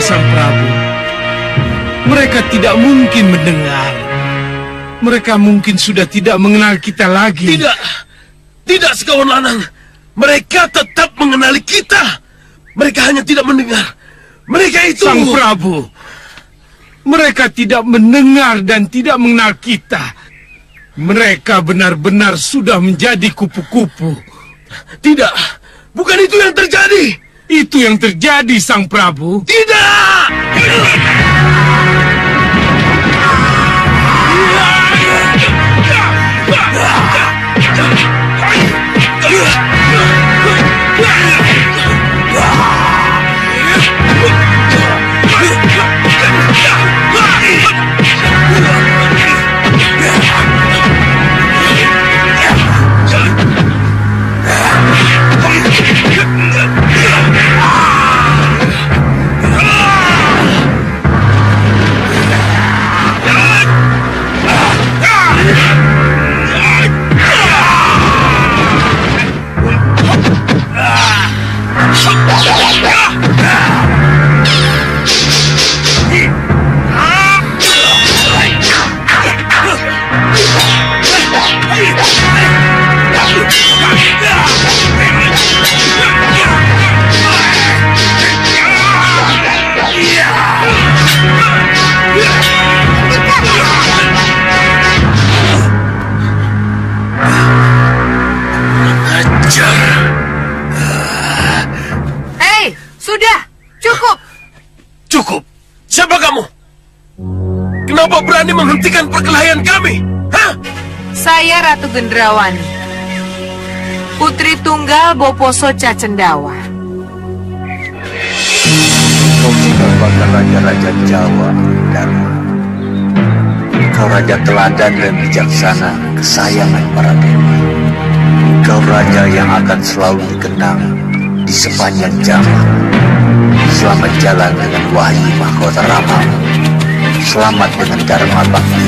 Sang Prabu. Mereka tidak mungkin mendengar. Mereka mungkin sudah tidak mengenal kita lagi. Tidak sekawan lanang. Mereka tetap mengenali kita. Mereka hanya tidak mendengar. Mereka itu... Sang Prabu, mereka tidak mendengar dan tidak mengenal kita. Mereka benar-benar sudah menjadi kupu-kupu. Tidak, bukan itu yang terjadi. Itu yang terjadi, Sang Prabu. Tidak! Hei, sudah, cukup. Cukup. Siapa kamu? Kenapa berani menghentikan perkelahian kami? Hah? Saya Ratu Gendrawani, Putri Tunggal Boposo Cacendawa. Kau merupakan raja-raja Jawa, Dharma. Kau raja teladan dan bijaksana, kesayangan para dewa. Kau raja yang akan selalu dikenang di sepanjang zaman. Selamat jalan dengan wahyu mahkota Rama. Selamat dengan Dharma Bakti.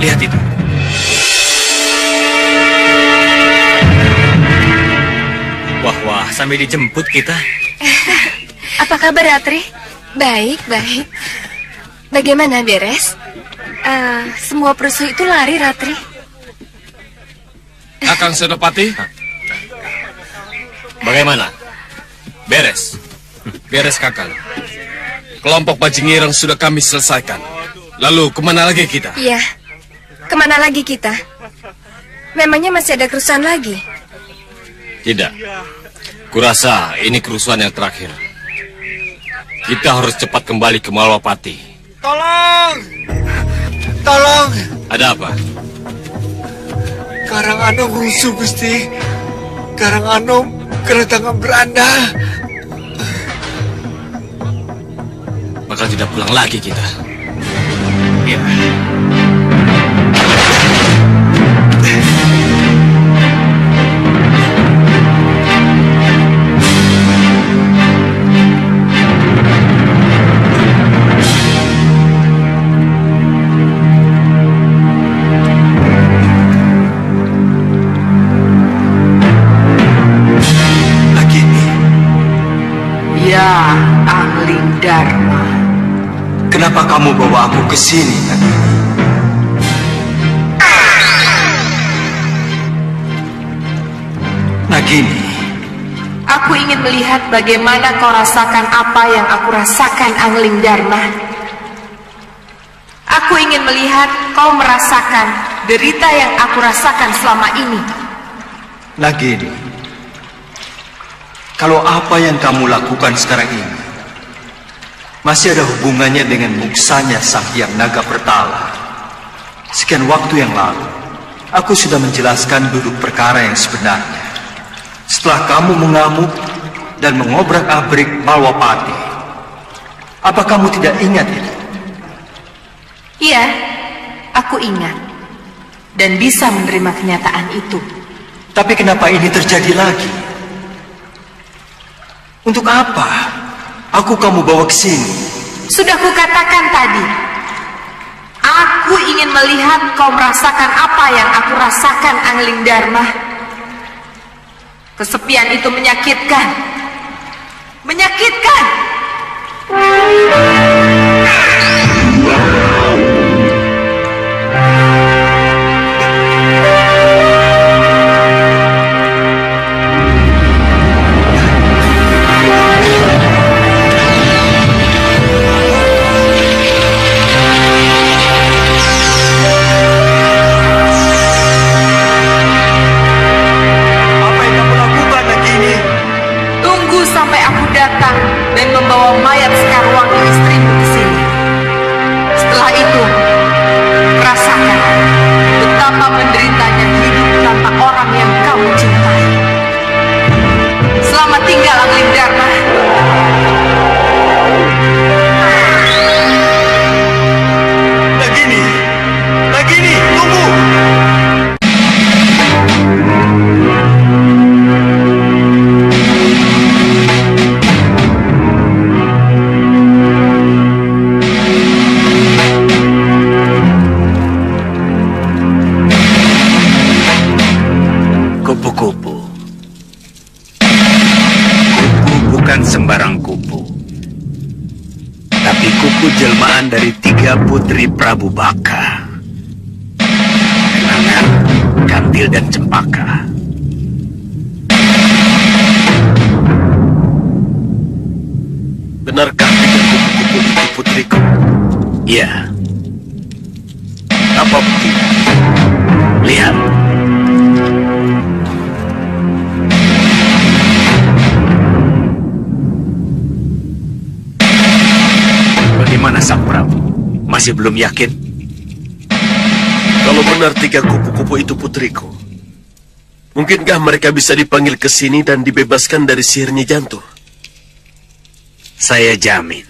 Lihat itu. Wah, sampai dijemput kita. Apa kabar, Ratri? Baik, baik. Bagaimana, beres? Semua perusuh itu lari, Ratri. Kakang Senopati, Bagaimana? Beres. beres Kakang. Kelompok Bajingirang sudah kami selesaikan. Lalu kemana lagi kita? Iya. Kemana lagi kita? Memangnya masih ada kerusuhan lagi? Tidak. Kurasa ini kerusuhan yang terakhir. Kita harus cepat kembali ke Malwapati. Tolong! Tolong! Ada apa? Karanganom rusuh, Gusti. Karanganom kena tangan beranda. Bakal tidak pulang lagi kita. Ya. Ya, Angling Dharma. Kenapa kamu bawa aku ke sini, Nagini? Nagini, Aku ingin melihat bagaimana kau rasakan apa yang aku rasakan, Angling Dharma. Aku ingin melihat kau merasakan derita yang aku rasakan selama ini. Nagini, kalau apa yang kamu lakukan sekarang ini masih ada hubungannya dengan muksanya Sang Hyang Naga Pertala. Sekian waktu yang lalu, aku sudah menjelaskan duduk perkara yang sebenarnya. Setelah kamu mengamuk dan mengobrak-abrik Malwapati, apa kamu tidak ingat itu? Iya, aku ingat dan bisa menerima kenyataan itu. Tapi kenapa ini terjadi lagi? Untuk apa aku kamu bawa ke sini? Sudah kukatakan tadi, aku ingin melihat kau merasakan apa yang aku rasakan, Angling Dharma. Kesepian itu menyakitkan. Menyakitkan. Apa yang kamu lakukan, Nagini? Tunggu sampai aku datang dan membawa mayat Sekarwangi istrimu ke sini. Setelah itu, rasakan betapa menderitanya hidup tanpa orang yang kamu cintai. Selamat tinggal, Angling Dharma. Nagini! Nagini, tunggu! Kupu-kupu. Kupu bukan sembarang kupu. Tapi kupu jelmaan dari 3 putri Prabu Baka. Kenangan, Kantil, dan Cempaka. Benarkah 3 kupu-kupu itu putriku? Iya. Apa buktinya? Lihat. Bagaimana Sang Prabu? Masih belum yakin? Kalau benar 3 kupu-kupu itu putriku, mungkinkah mereka bisa dipanggil ke sini dan dibebaskan dari sihirnya Jantur? Saya jamin.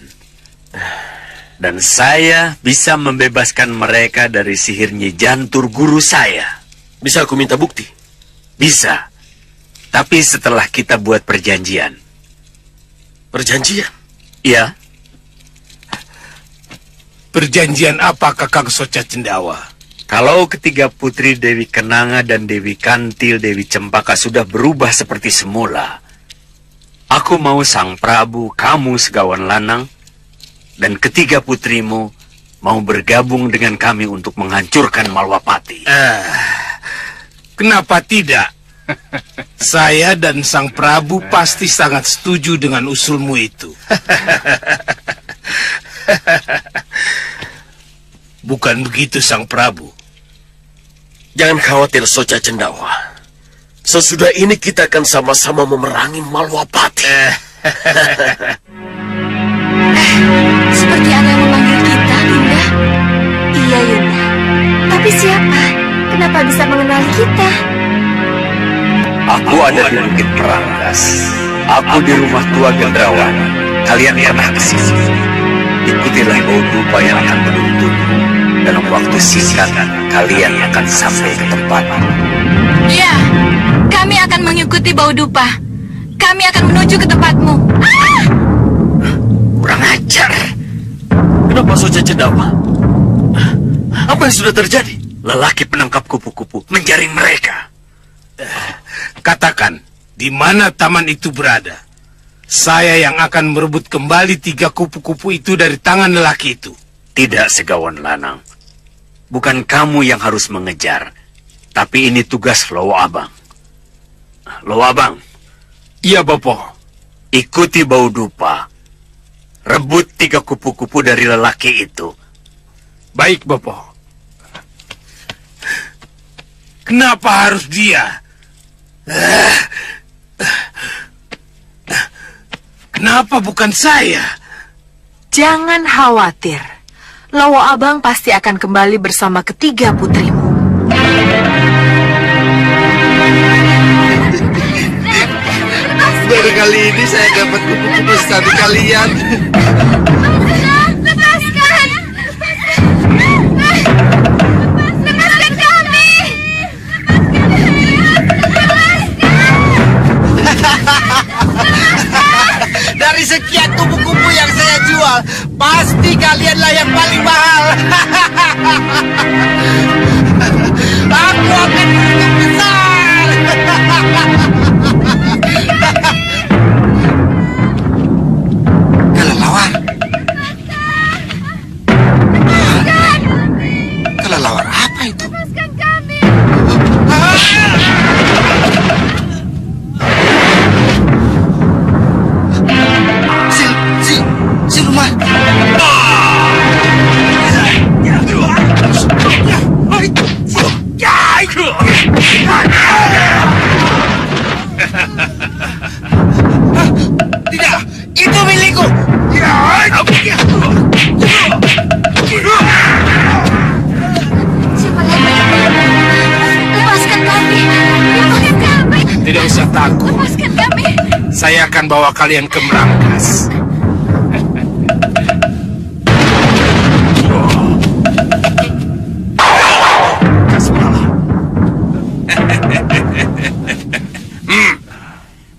Dan saya bisa membebaskan mereka dari sihirnya Jantur guru saya. Bisa aku minta bukti? Bisa. Tapi setelah kita buat perjanjian. Perjanjian? Ya, Perjanjian apa Kakang Soca Cendawa? Kalau ketiga putri Dewi Kenanga dan Dewi Kantil Dewi Cempaka sudah berubah seperti semula, aku mau Sang Prabu, kamu Segawan Lanang, dan ketiga putrimu mau bergabung dengan kami untuk menghancurkan Malwapati. Kenapa tidak? Saya dan Sang Prabu pasti sangat setuju dengan usulmu itu. Bukan begitu, Sang Prabu? Jangan khawatir, Soca Cendawa. Sesudah ini kita akan sama-sama memerangi Malwapati. Seperti ada yang memanggil kita, Yunda. Iya, Yunda. Tapi siapa? Kenapa bisa mengenali kita? Aku ada di Bukit Perangkas. Aku di rumah tua Gendrawan. Kalian pernah ke sini. Ikutilah bau dupa yang akan menuntunmu. Dalam waktu singkat, kalian akan sampai ke tempat. Iya, kami akan mengikuti bau dupa. Kami akan menuju ke tempatmu. Kurang ajar. Kenapa Soca Cendawa? Apa yang sudah terjadi? Lelaki penangkap kupu-kupu menjaring mereka. Katakan, di mana taman itu berada? Saya yang akan merebut kembali 3 kupu-kupu itu dari tangan lelaki itu. Tidak, Segawan Lanang. Bukan kamu yang harus mengejar. Tapi ini tugas Lowo Abang. Lowo Abang. Iya, Bapak. Ikuti bau dupa. Rebut 3 kupu-kupu dari lelaki itu. Baik, Bapak. Kenapa harus dia? Kenapa bukan saya? Jangan khawatir. Lowo Abang pasti akan kembali bersama ketiga putrimu. Baru kali ini saya dapat kupu-kupu secantik kalian. Lepaskan! Lepaskan kami! Dari sekian kupu-kupu yang saya jual, pasti kalianlah yang paling mahal. Aku akan beruntung besar. Kelelawar. Kelelawar apa itu? Lepaskan kami! Siluman. Tidak, itu milikku. Siapa lagi? Lepaskan kami! Lepaskan kami! Tidak usah takut. Lepaskan kami! Saya akan bawa kalian ke Merangkas.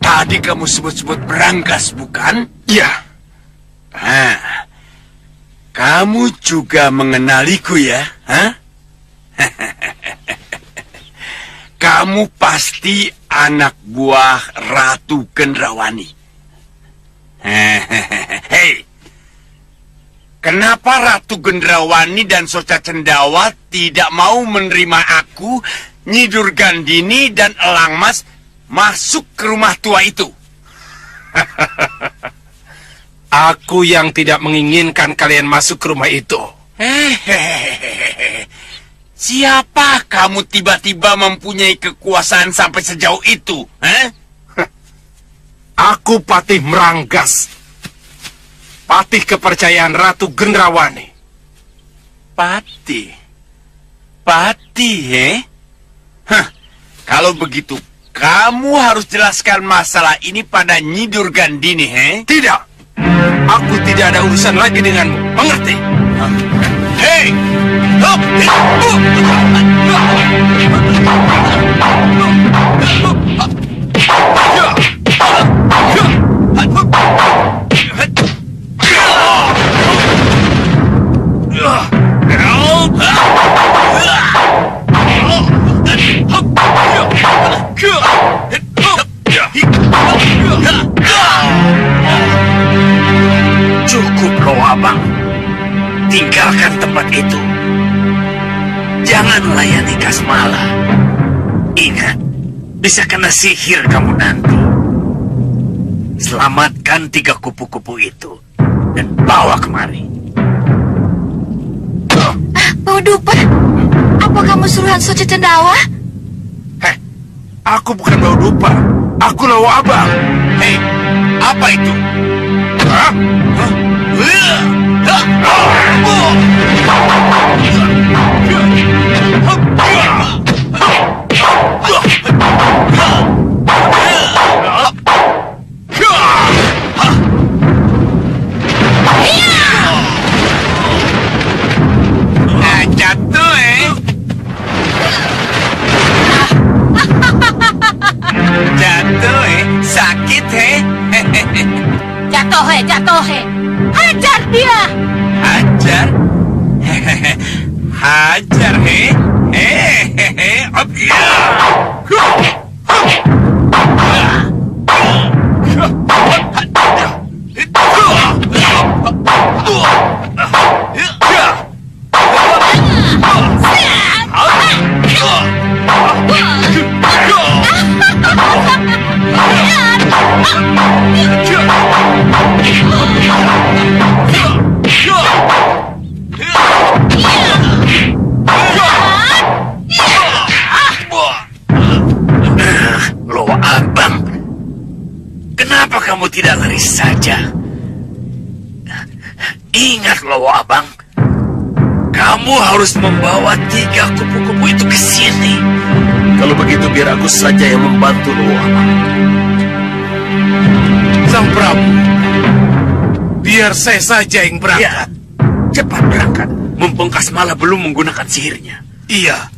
Tadi kamu sebut-sebut Berangkas, bukan? Ya, Kamu juga mengenaliku ya? Hah? Kamu pasti anak buah Ratu Gendrawani. Hei, kenapa Ratu Gendrawani dan Soca Cendawa tidak mau menerima aku, Nyi Durgandini dan Elang Mas masuk ke rumah tua itu? aku yang tidak menginginkan kalian masuk ke rumah itu. Siapa kamu tiba-tiba mempunyai kekuasaan sampai sejauh itu? Aku Patih Meranggas. Patih kepercayaan Ratu Gendrawani. Patih? Patih, Kalau begitu, kamu harus jelaskan masalah ini pada Nyi Durgandini, Tidak. Aku tidak ada urusan lagi denganmu. Mengerti? Hei! tinggalkan tempat itu. Jangan layani Kasmala. Ingat, bisa kena sihir kamu nanti. Selamatkan 3 kupu-kupu itu dan bawa kemari. Bau dupa, apa kamu suruhan Soce Cendawa? Heh, aku bukan bau dupa. Aku Lawa Abang. Hei, apa itu? Hah? Jatuh, Jatuh, sakit, Jatuh, hajar dia. Hajar? Hajar, hehehe. Lawa Abang, kenapa kamu tidak lari saja? Ingat, Lawa Abang, kamu harus membawa 3 kupu-kupu itu ke sini. Kalau begitu biar aku saja yang membantu Lawa Abang. Sang Prabu, biar saya saja yang berangkat. Ya, cepat berangkat. Mumpung Kasmala belum menggunakan sihirnya. Iya.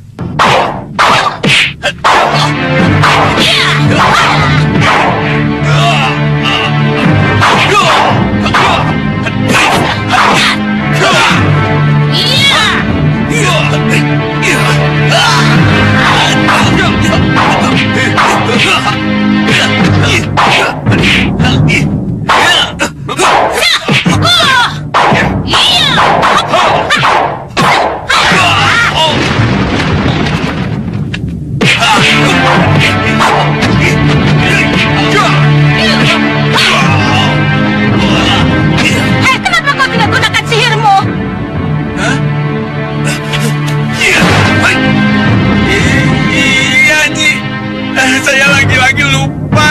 Kenapa kau tidak gunakan sihirmu? Iya, Nyi. Saya lagi-lagi lupa.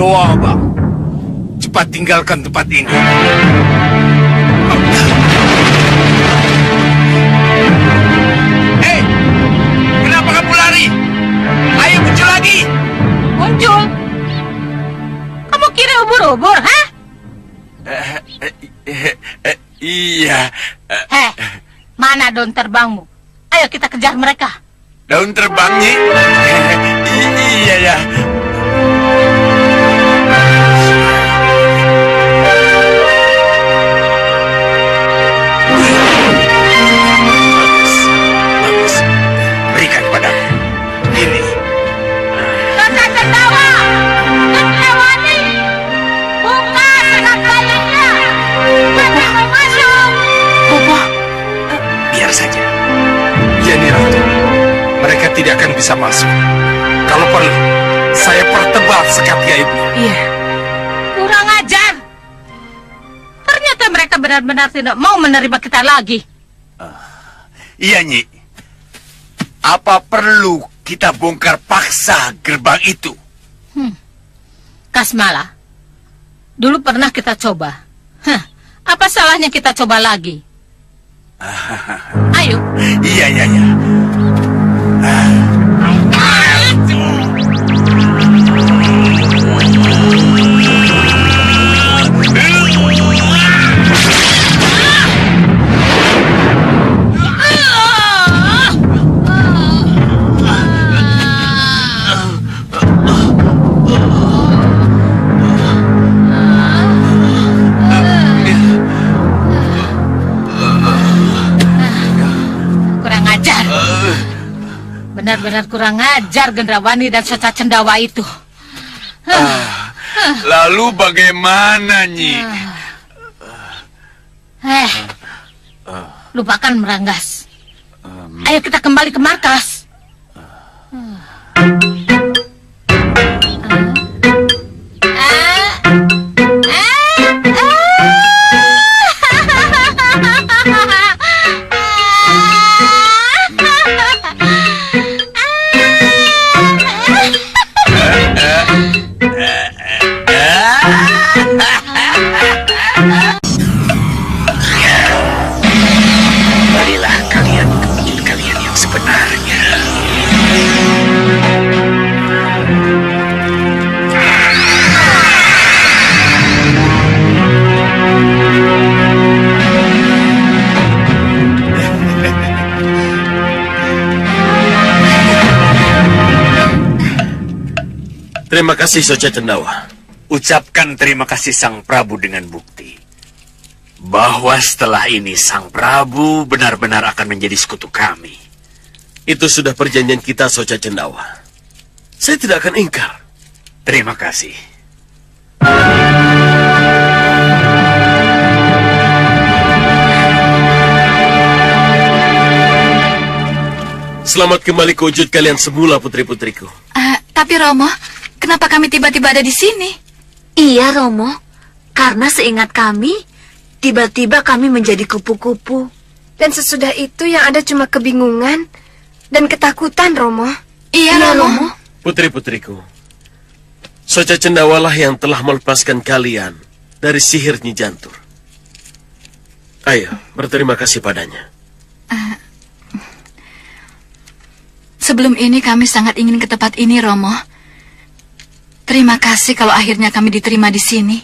Lawa Abang, cepat tinggalkan tempat ini. Hei, kenapa kamu lari? Ayo muncul lagi. Muncul? Kamu kira ubur-ubur, ha? Iya. Mana daun terbangmu? Ayo kita kejar mereka. Daun terbang, Nyi. Iya ya. Bagus. Berikan padaku. Ini. Soce Cendawa! Cenderawati! Buka segala-galanya! Mereka mau masuk! Biar saja. Ya, Nyi Ratu. Mereka tidak akan bisa masuk. Kalau perlu, saya pertebal sekat gaibnya. Iya. Kurang ajar. Ternyata mereka benar-benar tidak mau menerima kita lagi. Iya, Nyi. Apa perlu kita bongkar paksa gerbang itu? Kasmala, dulu pernah kita coba. Apa salahnya kita coba lagi? Ayo. Iya. Kurang ajar. Benar-benar kurang ajar Gendrawani dan Soce Cendawa itu. Lalu bagaimana, Nyi? Lupakan Meranggas. Ayo kita kembali ke markas. Marilah kalian ke wujud kalian yang sebenarnya. Terima kasih, Soca Cendawa. Ucapkan terima kasih Sang Prabu dengan bukti bahwa setelah ini Sang Prabu benar-benar akan menjadi sekutu kami. Itu sudah perjanjian kita, Soca Cendawa. Saya tidak akan ingkar. Terima kasih. Selamat kembali ke wujud kalian semula, putri-putriku. Tapi Romo, kenapa kami tiba-tiba ada di sini? Iya, Romo. Karena seingat kami, tiba-tiba kami menjadi kupu-kupu. Dan sesudah itu yang ada cuma kebingungan dan ketakutan, Romo. Iya, Romo. Putri-putriku, Soca Cendawalah yang telah melepaskan kalian dari sihir Nyi Jantur. Ayo, berterima kasih padanya. Sebelum ini kami sangat ingin ke tempat ini, Romo. Terima kasih kalau akhirnya kami diterima di sini.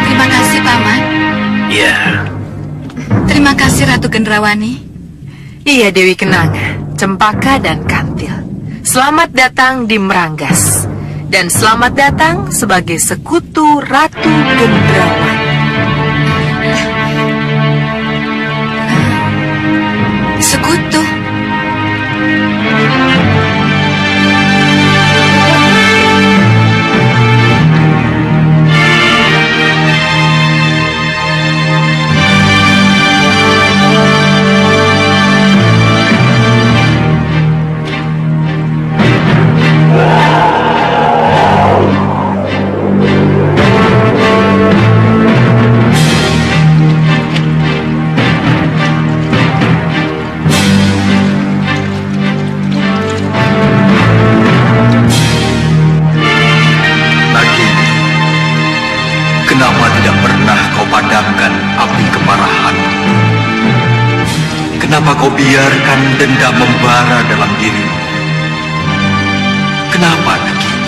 Terima kasih, Paman. Ya. Terima kasih, Ratu Gendrawani. Iya, Dewi Kenanga, Cempaka dan Kantil. Selamat datang di Meranggas. Dan selamat datang sebagai sekutu Ratu Gendrawani. Sekutu. Nagini, kenapa tidak pernah kau padamkan api kemarahan? Kenapa kau biarkan dendam membara dalam dirimu? Kenapa, Nagini?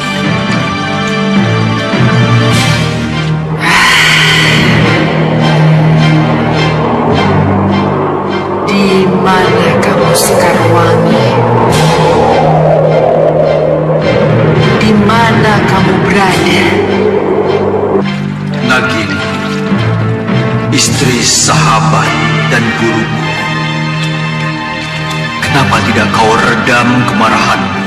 Di mana kamu Sekarwangi? Di mana kamu berada? Nagini, istri, sahabat, dan guruku. Kenapa tidak kau redam kemarahanmu?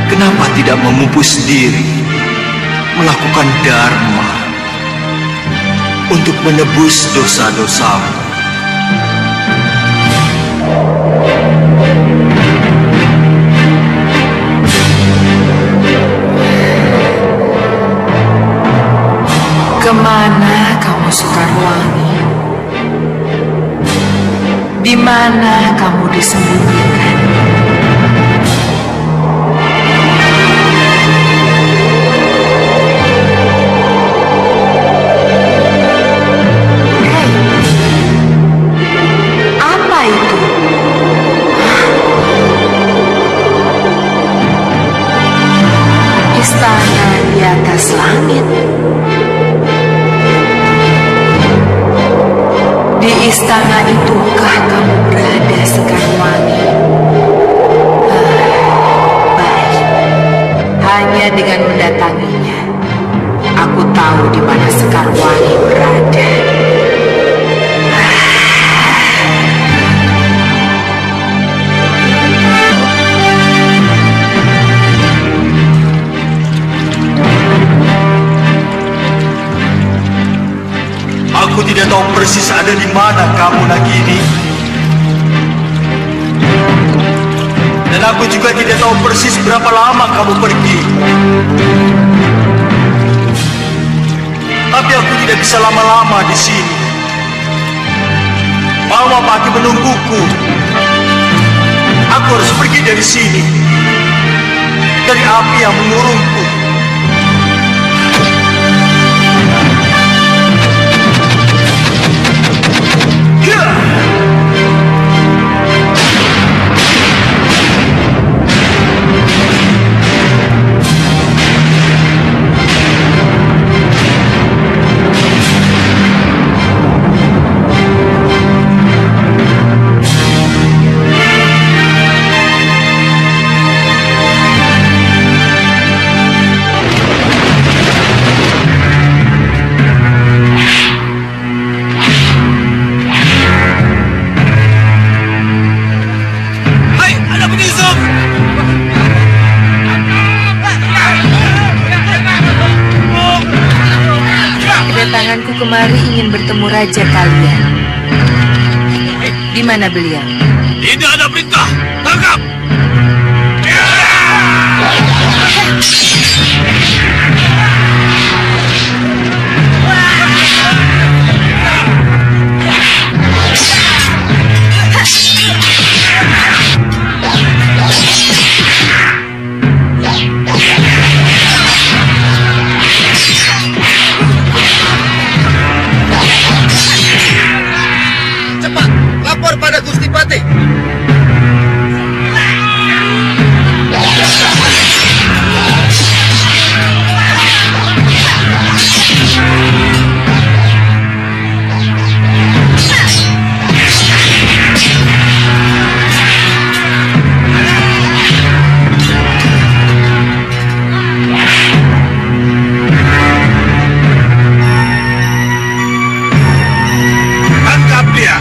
Kenapa tidak memupus diri, melakukan dharma untuk menebus dosa-dosamu? Kemana kamu Sekarwangi? Di mana kamu disembunyikan? Hei, apa itu? Istana di atas langit. Di istana itukah kamu berada Sekarwangi? Hanya dengan mendatanginya, aku tahu di mana Sekarwangi berada. Aku tidak tahu persis ada di mana kamu Nagini. Dan aku juga tidak tahu persis berapa lama kamu pergi. Tapi aku tidak bisa lama-lama di sini. Mama Pati menungguku. Aku harus pergi dari sini. Dari api yang mengurungku. Kedatanganku kemari ingin bertemu raja kalian. Di mana beliau? Tidak ada perintah. Tangkap. Lapor pada Gusti Patih. Tangkap dia.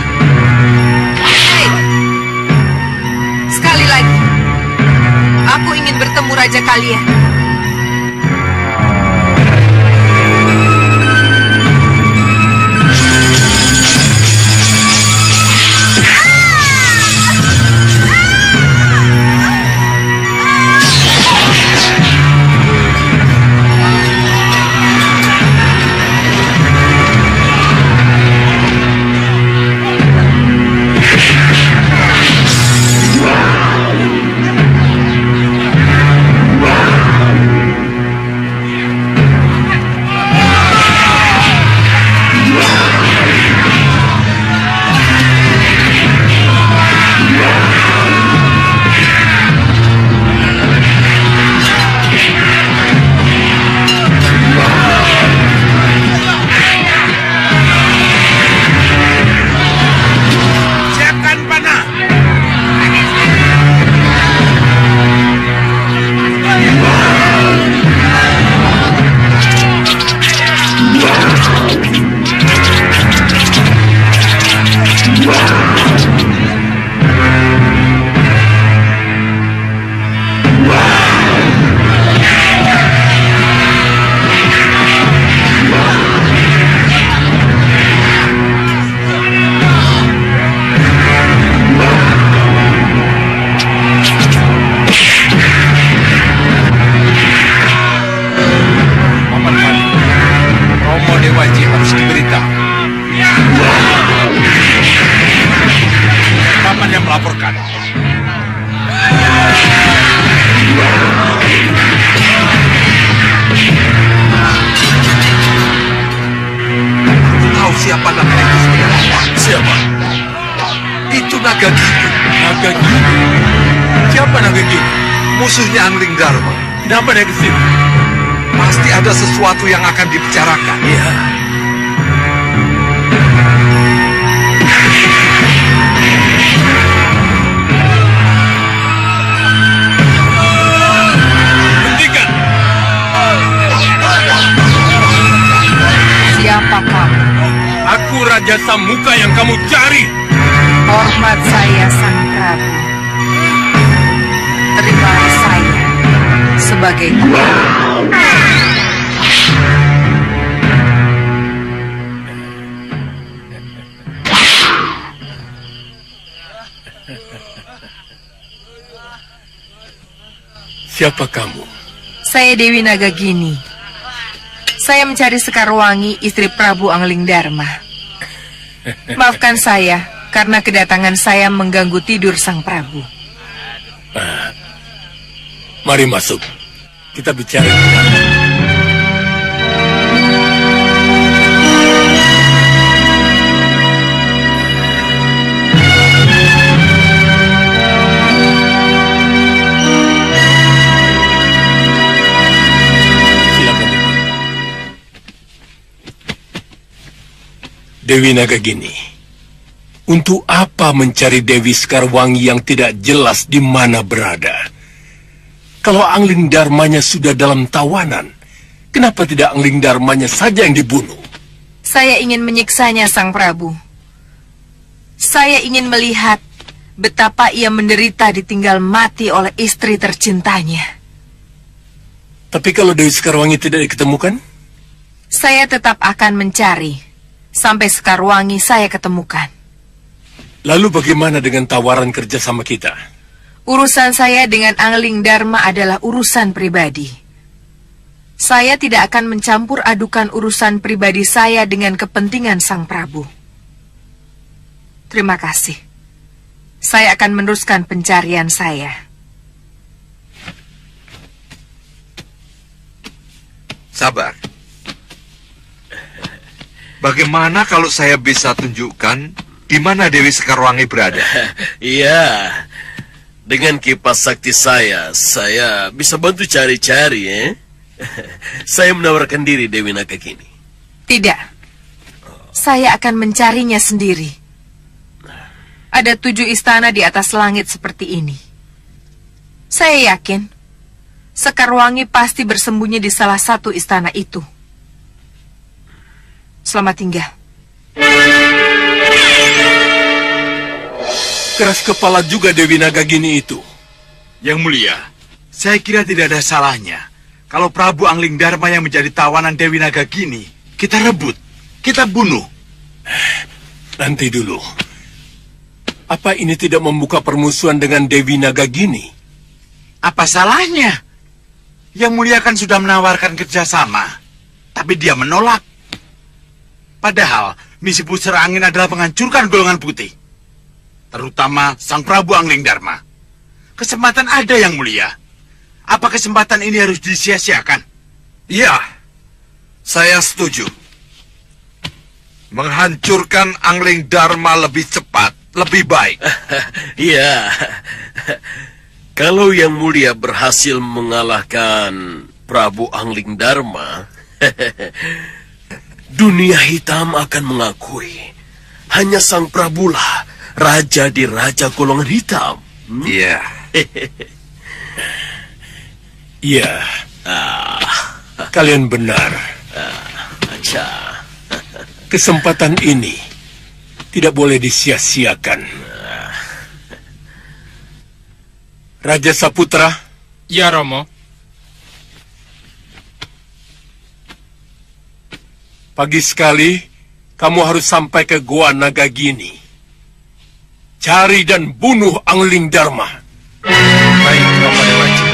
Sekali lagi, aku ingin bertemu raja kalian. Siapkan panah. Paman Pati, Romo Dewaji harus diberitahu. Paman yang melaporkan. Tahu siapa naga itu sebenarnya? Siapa? Itu Naga Gini. Naga Gini? Siapa Naga Gini? Musuhnya Angling Dharma. Kenapa dia ke sini? Pasti ada sesuatu yang akan dibicarakan. Iya. Hentikan! rasa muka yang kamu cari? Hormat saya, Sang Prabu. Terima saya sebagai guru. Siapa kamu? Saya Dewi Nagagini. Saya mencari Sekarwangi, istri Prabu Anglingdarma. Maafkan saya, karena kedatangan saya mengganggu tidur Sang Prabu. Mari masuk. Kita bicara di dalam. Dewi Nagagini, untuk apa mencari Dewi Sekarwangi yang tidak jelas di mana berada? Kalau Anglingdarmanya sudah dalam tawanan, kenapa tidak Anglingdarmanya saja yang dibunuh? Saya ingin menyiksanya, Sang Prabu. Saya ingin melihat betapa ia menderita ditinggal mati oleh istri tercintanya. Tapi kalau Dewi Sekarwangi tidak diketemukan? Saya tetap akan mencari. Sampai Sekarwangi saya ketemukan. Lalu bagaimana dengan tawaran kerja sama kita? Urusan saya dengan Anglingdarma adalah urusan pribadi. Saya tidak akan mencampur adukan urusan pribadi saya dengan kepentingan Sang Prabu. Terima kasih. Saya akan meneruskan pencarian saya. Sabar. Bagaimana kalau saya bisa tunjukkan di mana Dewi Sekarwangi berada? Iya, dengan kipas sakti saya bisa bantu cari-cari, ya. Saya menawarkan diri, Dewi Nagagini. Tidak. Saya akan mencarinya sendiri. Ada 7 istana di atas langit seperti ini. Saya yakin Sekarwangi pasti bersembunyi di salah satu istana itu. Selamat tinggal. Keras kepala juga Dewi Nagagini itu. Yang mulia, saya kira tidak ada salahnya kalau Prabu Anglingdarma yang menjadi tawanan Dewi Nagagini kita rebut, kita bunuh. Nanti dulu. Apa ini tidak membuka permusuhan dengan Dewi Nagagini? Apa salahnya? Yang mulia kan sudah menawarkan kerjasama, tapi dia menolak. Padahal misi pusar angin adalah menghancurkan golongan putih, terutama Sang Prabu Anglingdarma. Kesempatan ada, yang mulia. Apa kesempatan ini harus disia-siakan? Iya, saya setuju. Menghancurkan Anglingdarma lebih cepat, lebih baik. Iya. Kalau yang mulia berhasil mengalahkan Prabu Anglingdarma, dunia hitam akan mengakui hanya Sang Prabulah raja di raja golongan hitam. Iya. Iya. Kalian benar. Kesempatan ini tidak boleh disia-siakan. Raja Saputra. Ya, Romo. Pagi sekali, kamu harus sampai ke Gua Nagagini. Cari dan bunuh Anglingdarma. Baik, Romo Dewaji.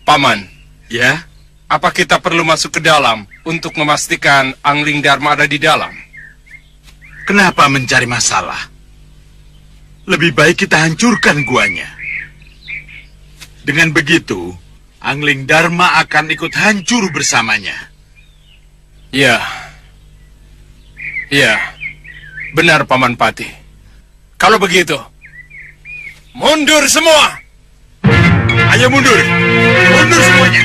Paman, Ya, apa kita perlu masuk ke dalam untuk memastikan Angling Dharma ada di dalam? kenapa mencari masalah? Lebih baik kita hancurkan guanya. Dengan begitu, Angling Dharma akan ikut hancur bersamanya. Ya. Ya. Benar, Paman Patih. Kalau begitu, mundur semua! Ayo mundur! Mundur semuanya!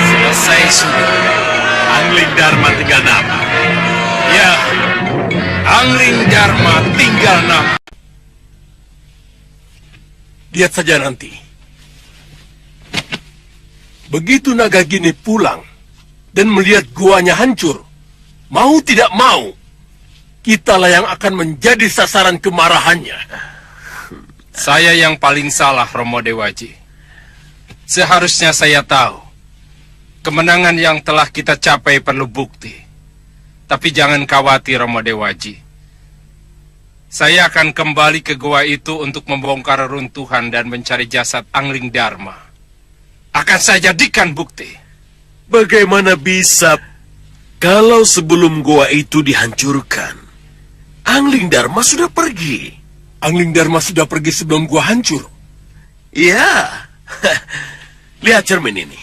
Selesai sudah. Angling Dharma tinggal nama. Ya, Angling Dharma tinggal nama. Lihat saja nanti. Begitu Nagagini pulang dan melihat guanya hancur, mau tidak mau, kitalah yang akan menjadi sasaran kemarahannya. Saya yang paling salah, Romo Dewaji. Seharusnya saya tahu, kemenangan yang telah kita capai perlu bukti. Tapi jangan khawatir, Romo Dewaji. Saya akan kembali ke gua itu untuk membongkar reruntuhan dan mencari jasad Angling Dharma. Akan saya jadikan bukti. Bagaimana bisa kalau sebelum goa itu dihancurkan, Angling Dharma sudah pergi? Angling Dharma sudah pergi sebelum gua hancur. Iya. Lihat cermin ini.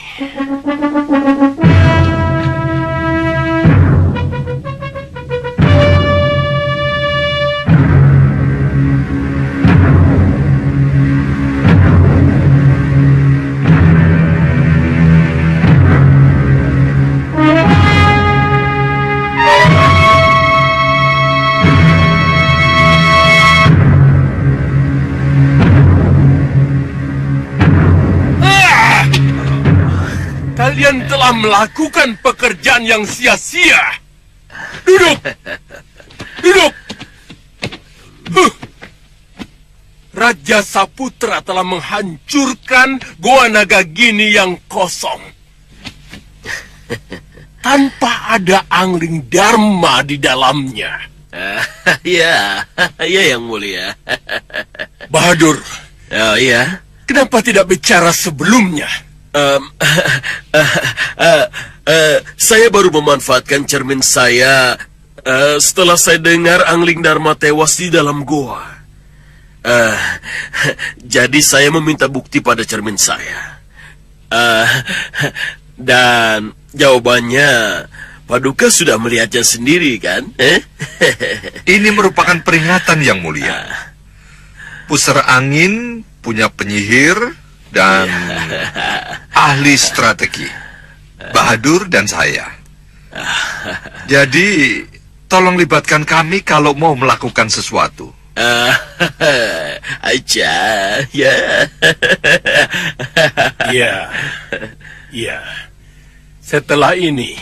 Kalian telah melakukan pekerjaan yang sia-sia. Duduk! Duduk! Raja Saputra telah menghancurkan Goa Nagagini yang kosong. Tanpa ada Angling Dharma di dalamnya. Ya, ya yang mulia. Bahadur. Oh iya. Kenapa tidak bicara sebelumnya? Saya baru memanfaatkan cermin saya setelah saya dengar Angling Dharma tewas di dalam goa. Jadi saya meminta bukti pada cermin saya. Dan jawabannya, Paduka sudah melihatnya sendiri kan? Ini merupakan peringatan yang mulia. Pusara angin punya penyihir dan ahli strategi, Bahadur dan saya. Jadi, tolong libatkan kami kalau mau melakukan sesuatu. Aja, ya. Ya. Setelah ini,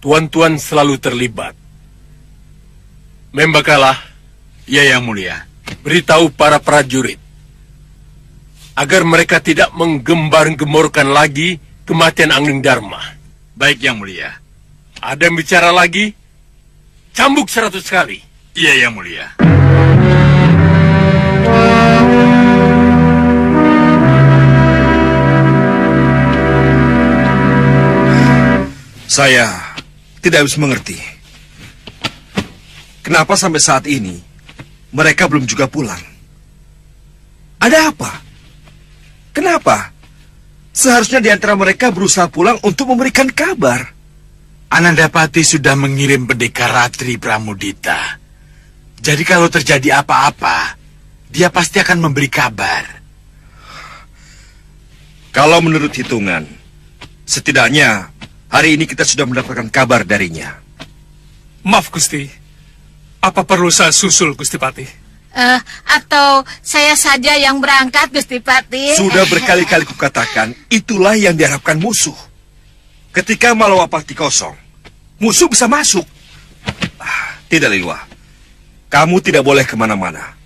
tuan-tuan selalu terlibat. Membakalah, Ya, yang mulia. beritahu para prajurit agar mereka tidak menggembar-gemborkan lagi kematian Angling Dharma. Baik, yang mulia. Ada yang bicara lagi? Cambuk 100 kali. Iya, yang mulia. Saya tidak bisa mengerti. Kenapa sampai saat ini mereka belum juga pulang? Ada apa? Kenapa? Seharusnya di antara mereka berusaha pulang untuk memberikan kabar. Anandapati sudah mengirim pendekar Ratri Pramudita. Jadi kalau terjadi apa-apa, dia pasti akan memberi kabar. Kalau menurut hitungan, setidaknya hari ini kita sudah mendapatkan kabar darinya. Maaf, Gusti. Apa perlu saya susul, Gusti Patih? Atau saya saja yang berangkat, Gusti Patih? Sudah berkali-kali kukatakan, itulah yang diharapkan musuh. Ketika Malawapati kosong, musuh bisa masuk. Tidak, Liwa. Kamu tidak boleh kemana-mana.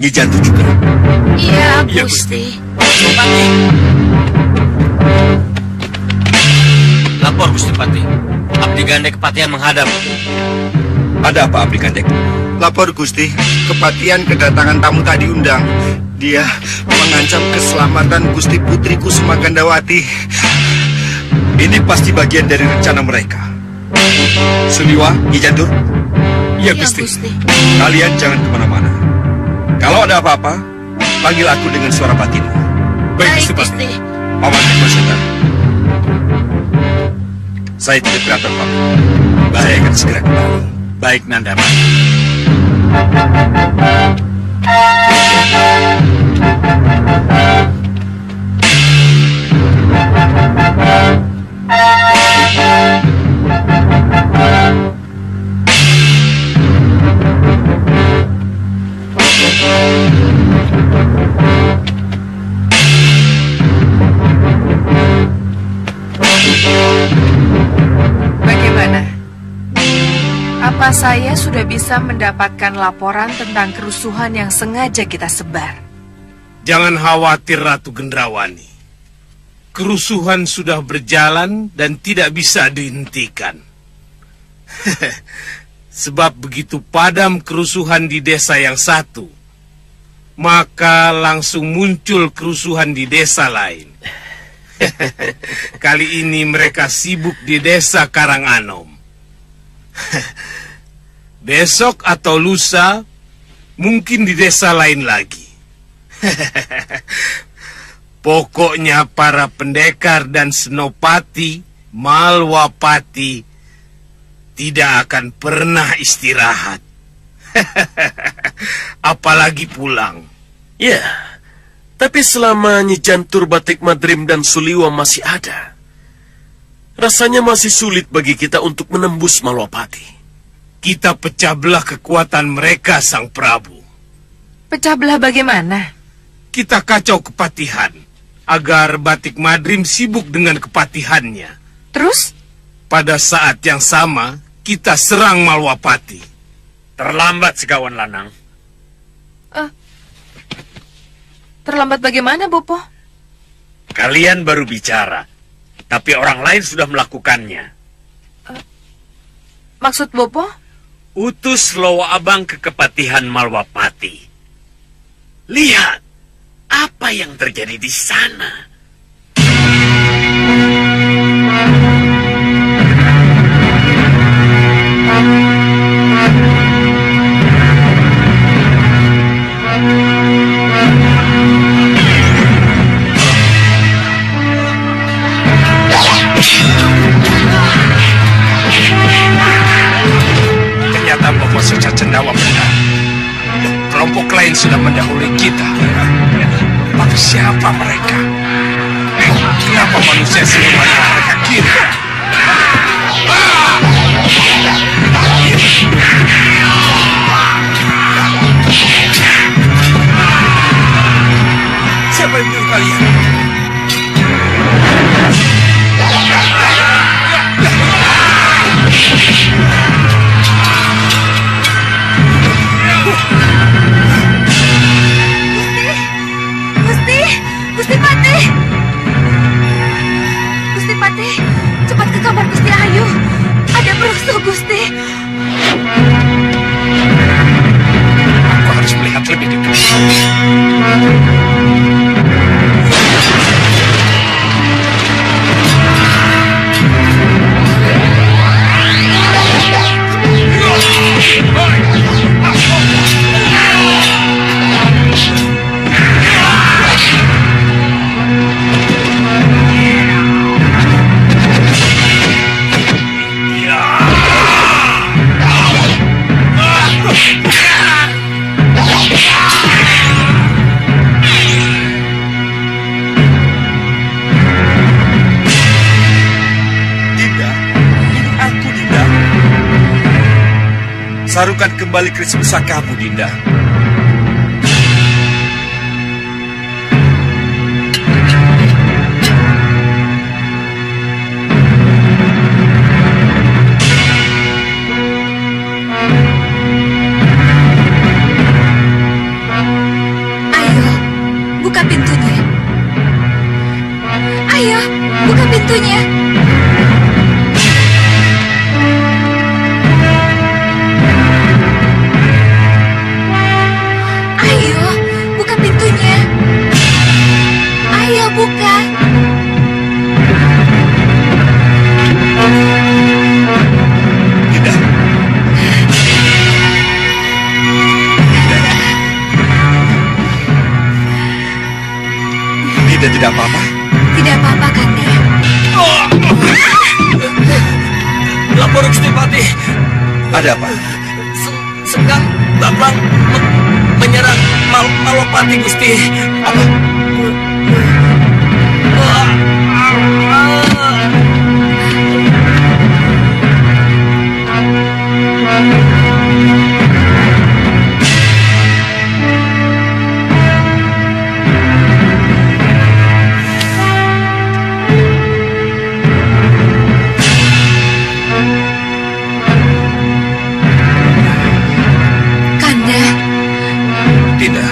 Nyi Jantur juga. Iya, Gusti. Patih. Lapor, Gusti Patih. Abdi Gandek Kepatihan menghadap. Ada apa, Abdi Gandek? Lapor, Gusti. Kepatihan kedatangan tamu tak diundang. Dia mengancam keselamatan Gusti Putri Kusuma Gandawati. Ini pasti bagian dari rencana mereka. Suliwa, Nyi Jantur. Iya, Gusti. Kalian jangan kemana-mana. Kalau ada apa-apa, panggil aku dengan suara batin. Baik, Gusti. Paman Ekoseta. Saya tidak berantem, Pak. Saya akan segera kembali. Baik, Nandama. Bagaimana? Apa saya sudah bisa mendapatkan laporan tentang kerusuhan yang sengaja kita sebar? Jangan khawatir, Ratu Gendrawani. Kerusuhan sudah berjalan dan tidak bisa dihentikan. Sebab begitu padam kerusuhan di desa yang satu, maka langsung muncul kerusuhan di desa lain. Kali ini mereka sibuk di desa Karanganom. Besok atau lusa, mungkin di desa lain lagi. Pokoknya para pendekar dan senopati, Malwapati tidak akan pernah istirahat. Apalagi pulang. Ya, tapi selama Nyi Jantur, Batik Madrim, dan Suliwa masih ada, rasanya masih sulit bagi kita untuk menembus Malwapati. Kita pecah belah kekuatan mereka, Sang Prabu. Pecah belah bagaimana? Kita kacau kepatihan, agar Batik Madrim sibuk dengan kepatihannya. Terus? Pada saat yang sama, kita serang Malwapati. Terlambat, Segawan Lanang. Terlambat bagaimana, Bopo? Kalian baru bicara, tapi orang lain sudah melakukannya. Maksud Bopo? Utus Lowa Abang ke kepatihan Malwapati. Lihat apa yang terjadi di sana. Ternyata Bopo Seca Cendawa benar. Kelompok lain sudah mendahului kita. Tapi siapa mereka? Kenapa manusia siluman yang mereka kirim? Siapa yang menyuruh kalian? Gusti Patih! Gusti Patih, cepat ke kamar Gusti Ayu. Ada perusuh, Gusti. Aku harus melihat lebih dekat. Sarukan kembali keris pusakamu, Dinda. pintunya. Ayo, buka pintunya. Ayo, buka. Dinda. Dinda tidak apa-apa? Tidak apa-apa, Kanda. Lapor Gusti Patih. Ada apa? Sengkang Baplang menyerang Malopati, Gusti. Apa? Kanda, Dinda,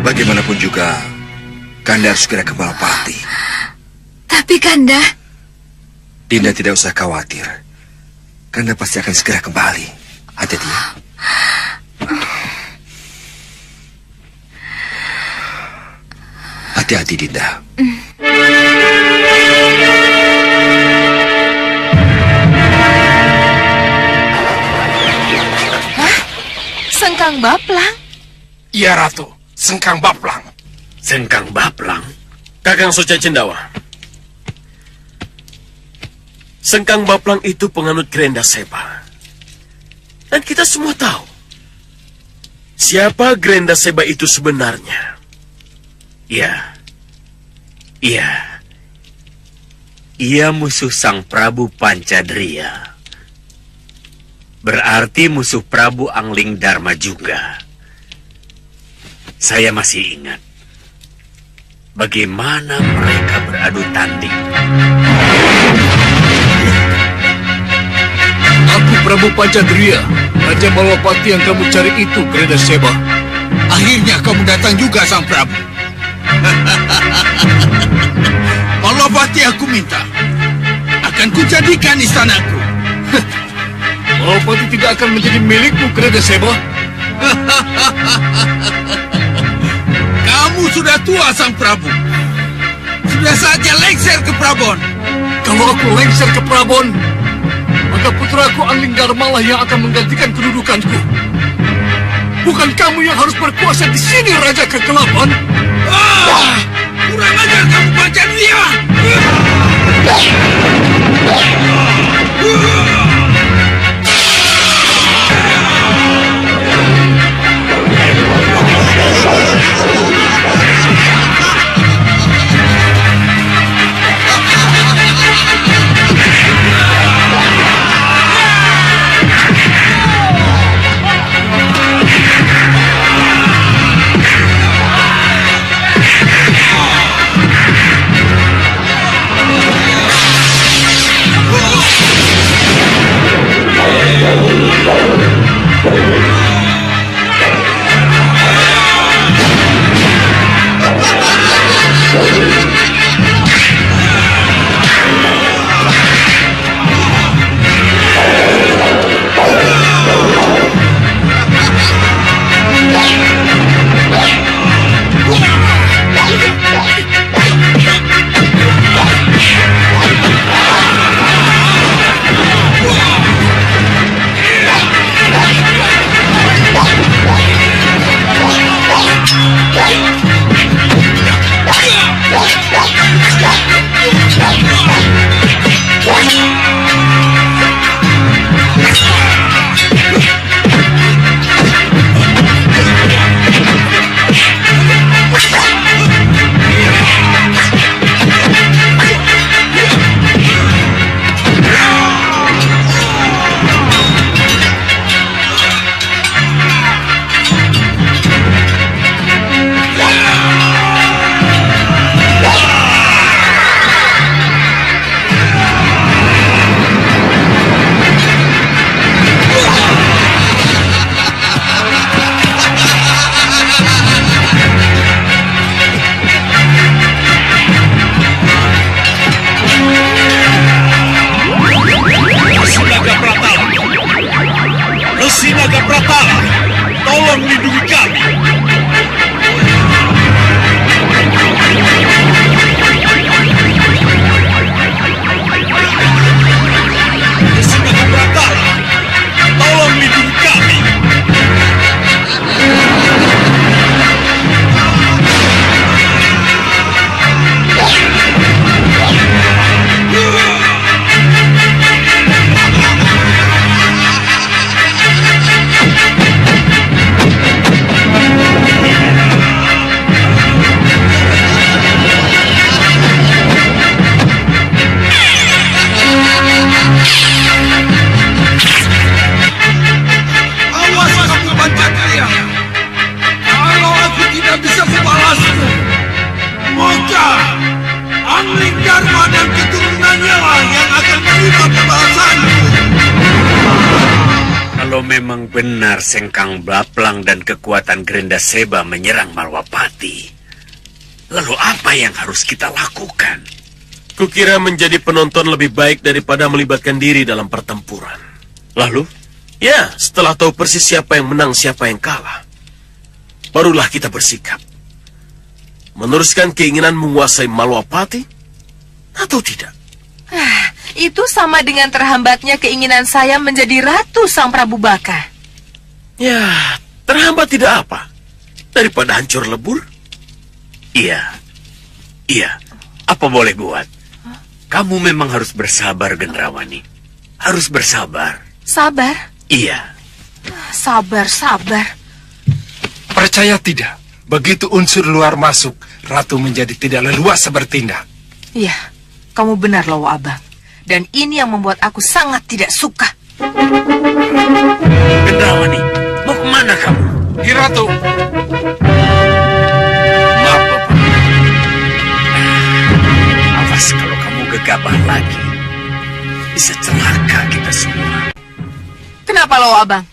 bagaimanapun juga, Kanda harus segera ke Malapati. tapi Kanda, Dinda tidak usah khawatir. Kanda pasti akan segera kembali. Hati-hati ya. Hati-hati, Dinda. Sengkang Baplang? Iya, Ratu. Sengkang Baplang. Sengkang Baplang? Kakang Soca Cendawa. Sengkang Baplang itu penganut Grenda Seba. Dan kita semua tahu siapa Grenda Seba itu sebenarnya. Iya. Iya. Ia musuh Sang Prabu Pancadria. Berarti musuh Prabu Angling Dharma juga. Saya masih ingat bagaimana mereka beradu tanding. Aku Prabu Pancadria, Raja Malopati yang kamu cari itu, Grenda Seba. Akhirnya kamu datang juga, Sang Prabu. Malopati aku minta, akan kujadikan istanaku. Malopati tidak akan menjadi milikmu, Grenda Seba. Kamu sudah tua, Sang Prabu. Sudah saatnya lengser ke Prabon. Kalau aku lengser ke Prabon, maka putraku Angling Dharma lah yang akan menggantikan kedudukanku. Bukan kamu yang harus berkuasa di sini, Raja Kegelapan. Kurang ajar kamu, Pancadria! Gusti Naga Pratala, tolong lindungi kami. Gusti Naga Pratala, tolong lindungi kami. Awas kamu Pancakaya. Kalau aku tidak bisa membalasmu, maka Angling Dharma dan keturunannya lah yang akan menerima pembalasanmu. Kalau memang benar Sengkang Blaplang dan kekuatan Gerenda Seba menyerang Malwapati, lalu apa yang harus kita lakukan? Kukira menjadi penonton lebih baik daripada melibatkan diri dalam pertempuran. Lalu? Ya, setelah tahu persis siapa yang menang, siapa yang kalah, barulah kita bersikap. Meneruskan keinginan menguasai Malwapati atau tidak? Itu sama dengan terhambatnya keinginan saya menjadi ratu Sang Prabu Baka. Ya, terhambat tidak apa. Daripada hancur lebur. Iya, apa boleh buat? Kamu memang harus bersabar, Gendrawani. Harus bersabar. Sabar? Iya. Sabar. Percaya tidak, begitu unsur luar masuk, ratu menjadi tidak leluasa bertindak. Iya, kamu benar Lawa Abang. Dan ini yang membuat aku sangat tidak suka. Gendrawani, mau kemana kamu? Hi Ratu. Maaf, Bapak. Awas kalau kamu gegabah lagi. Bisa celaka kita semua. Kenapa Lawa Abang?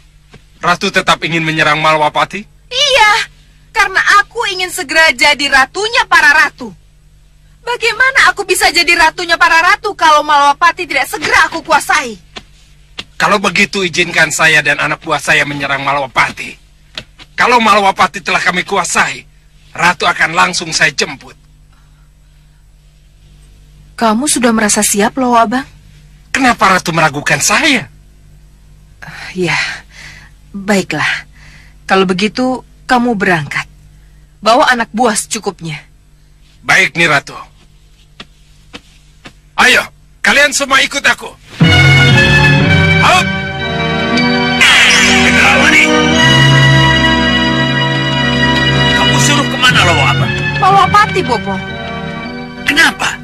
Ratu tetap ingin menyerang Malwapati? Iya, karena aku ingin segera jadi ratunya para ratu. Bagaimana aku bisa jadi ratunya para ratu kalau Malwapati tidak segera aku kuasai? Kalau begitu izinkan saya dan anak buah saya menyerang Malwapati. Kalau Malwapati telah kami kuasai, ratu akan langsung saya jemput. Kamu sudah merasa siap, Lawa Abang? Kenapa ratu meragukan saya? Ya, baiklah. Kalau begitu, kamu berangkat. Bawa anak buah secukupnya. Baik nih Ratu. Ayo, kalian semua ikut aku. Hop! Gendrawani, kamu suruh kemana, Lawa Abang? Malwapati, Bopo. Kenapa?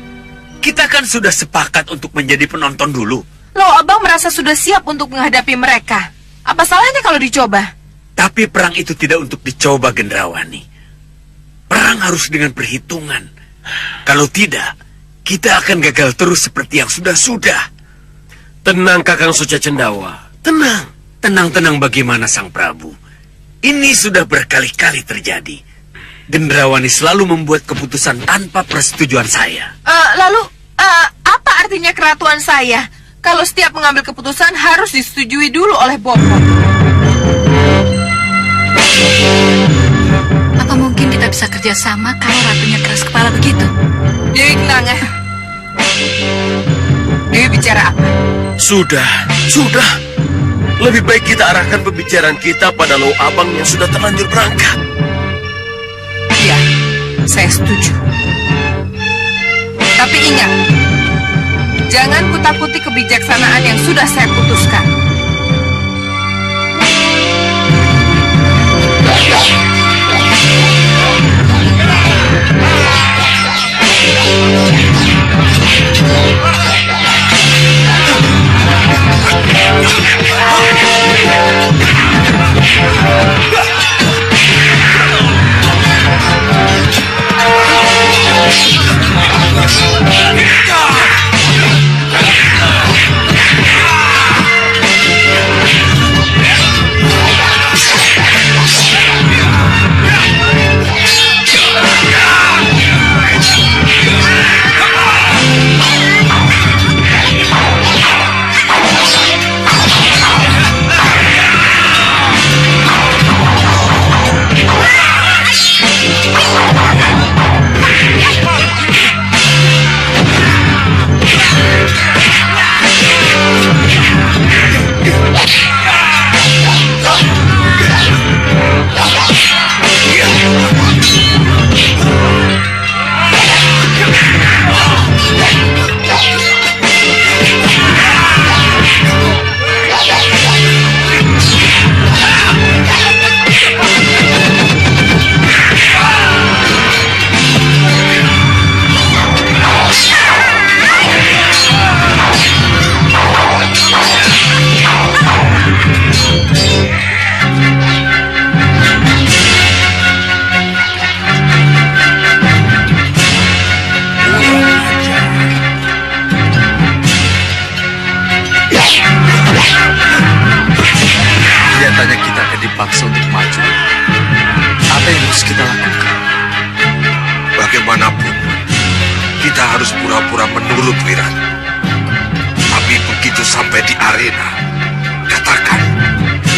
Kita kan sudah sepakat untuk menjadi penonton dulu. Lawa Abang merasa sudah siap untuk menghadapi mereka. Apa salahnya kalau dicoba? Tapi perang itu tidak untuk dicoba, Gendrawani. Perang harus dengan perhitungan. Kalau tidak, kita akan gagal terus seperti yang sudah-sudah. Tenang, Kakang Suca Cendawa. Tenang. Tenang-tenang bagaimana, Sang Prabu? Ini sudah berkali-kali terjadi. Gendrawani selalu membuat keputusan tanpa persetujuan saya. Lalu, apa artinya keratuan saya? Kalau setiap mengambil keputusan harus disetujui dulu oleh Bopo. Apa mungkin kita bisa kerjasama kalau ratunya keras kepala begitu? Dewi Kenanga. Dewi bicara apa? Sudah. Lebih baik kita arahkan pembicaraan kita pada Lawa Abang yang sudah terlanjur berangkat. Iya, saya setuju. Tapi ingat, jangan kutakuti kebijaksanaan yang sudah saya putuskan. katanya kita akan dipaksa untuk maju. Apa yang harus kita lakukan? Bagaimanapun, kita harus pura-pura menurut Wiran. Tapi begitu sampai di arena, katakan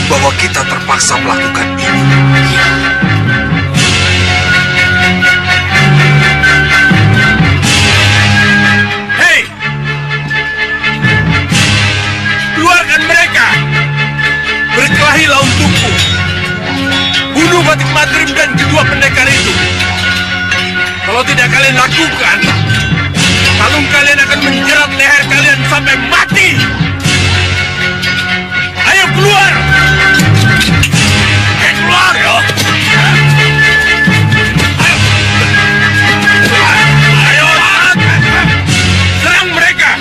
bahwa kita terpaksa melakukan ini. Hei! Keluarkan mereka! Berkelahilah untukku! Bunuh Batik Madrim dan kedua pendekar itu! Kalau tidak kalian lakukan, kalung kalian akan menjerat leher kalian sampai mati! Ayo keluar! Keluar ya! Ayo! Serang mereka!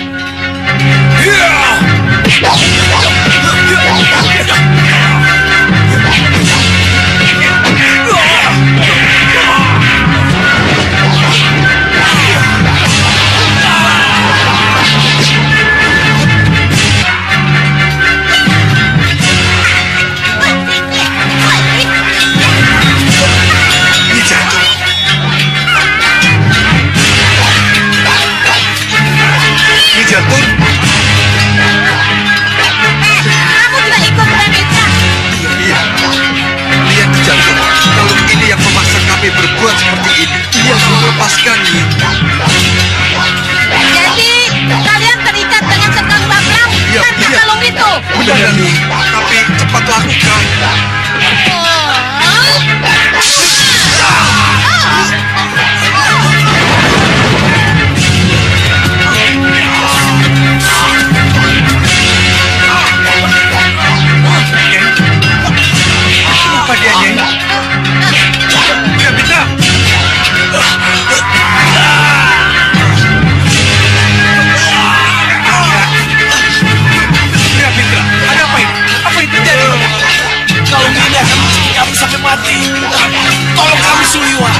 Kamu juga ikut Pranita? Iya. Lihat Jantung, kalung ini yang memaksa kami berbuat seperti ini. Dia sudah melepaskannya. Jadi kalian terikat dengan Sekang Bablang karena kalung itu? Benar, tapi cepat lakukan. Apa dia, Nyai? Tidak bisa. Ya Mitra, ada apa ini? Apa yang terjadi? Kalung ini akan mencuri kami sampai mati. Tolong kami, Suliwa.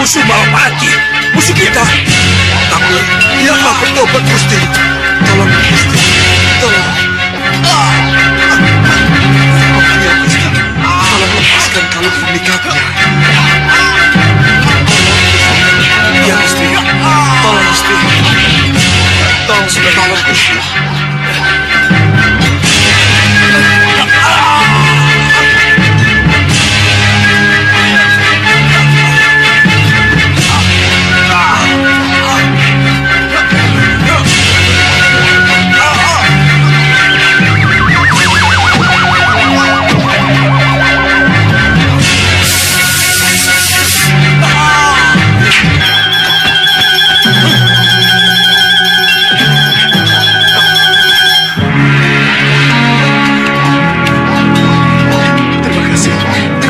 musuh Balapati, musuh kita. Tapi dia telah bertobat, Gusti. Tolong, Gusti. Tolong. Ya, Gusti. Tolong lepaskan kalung pemikatnya. Ya, Gusti. Tolong, Gusti. Tolong, sudah tolong, Gusti.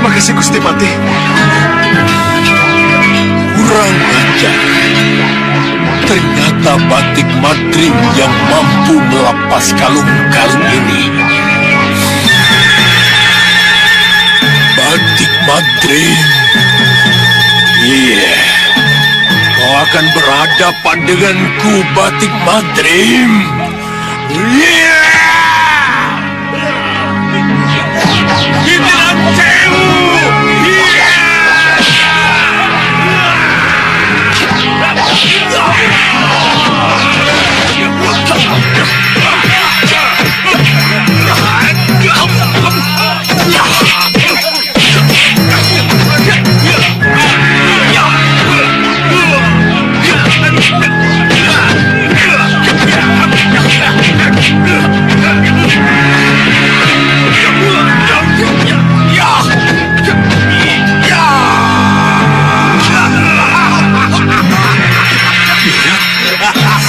Terima kasih Gusti Pati. Kurang ajar. Ternyata Batik Madrim yang mampu melepas kalung-kalung ini. Batik Madrim. Iya, kau akan berhadapan denganku, Batik Madrim. Iya. Inilah Cewu. Iya.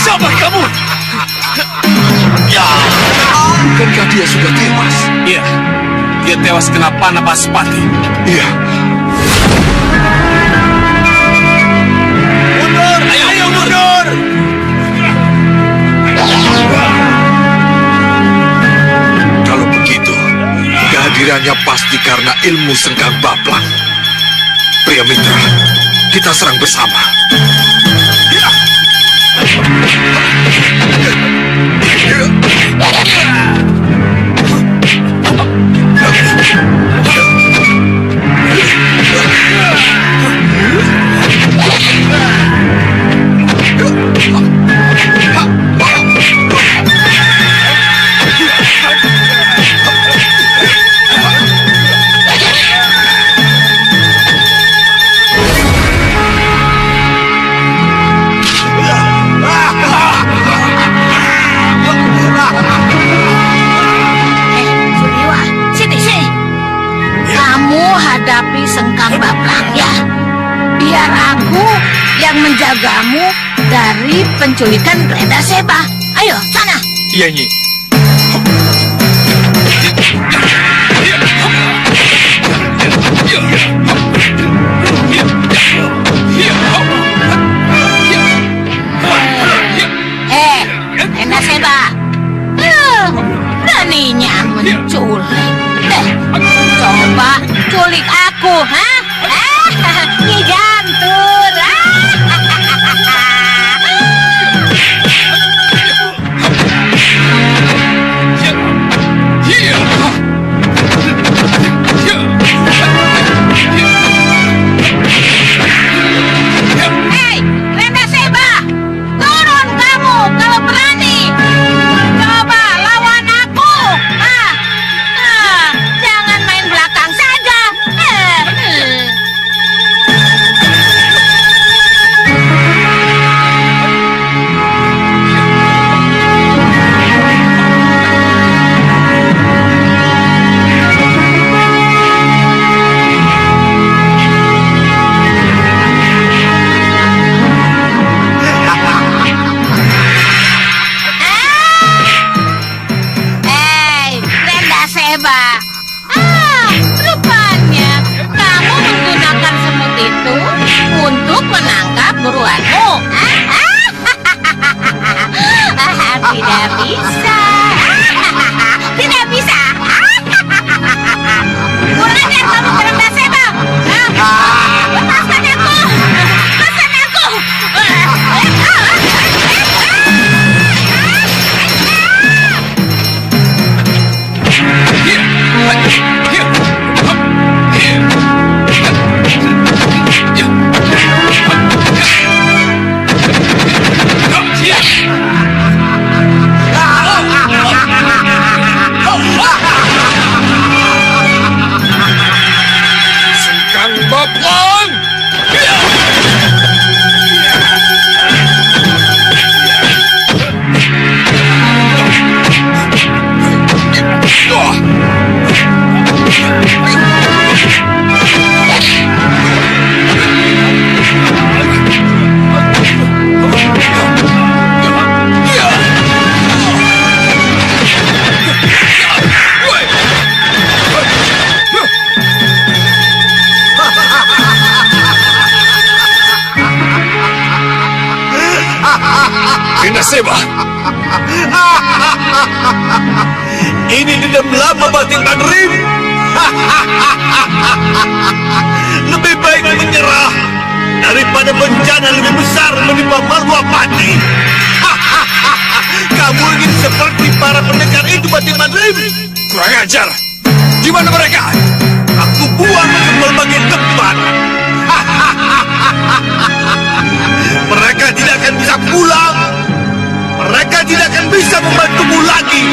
Siapa kamu? Ya, bukankah dia sudah tewas? Iya, dia tewas kena panah Pasupati. Iya. Mundur, ayo mundur! Kalau begitu, kehadirannya pasti karena ilmu Sengkang Baplang. Pria mitra, kita serang bersama. Hadapi Sengkang Baplang ya. Biar aku yang menjagamu dari penculikan Brenda Seba. Ayo, sana. Iya, Nyi. Brenda Seba. Beraninya menculik. Coba culik aku, ha? Nyi Jantur. Hei, Brenda Seba, turun kamu kalau berani. Coba lawan aku. Jangan main belakang saja. Brenda Seba. Rupanya kamu menggunakan semut itu untuk menangkap buruanmu. Tidak bisa. Tidak bisa. Kurang ajar kamu, Brenda Seba. Lepaskan aku. Lepaskan aku. Sengkang Baplang! Brenda Seba. Ini dendam lama Batik Madrim. Lebih baik menyerah daripada bencana lebih besar menimpa Malwapati. Kamu ingin seperti para pendekar itu, Batik Madrim? Kurang ajar. Di mana mereka? Aku buang ke berbagai tempat. Mereka tidak akan bisa pulang. Mereka tidak akan bisa membantumu lagi.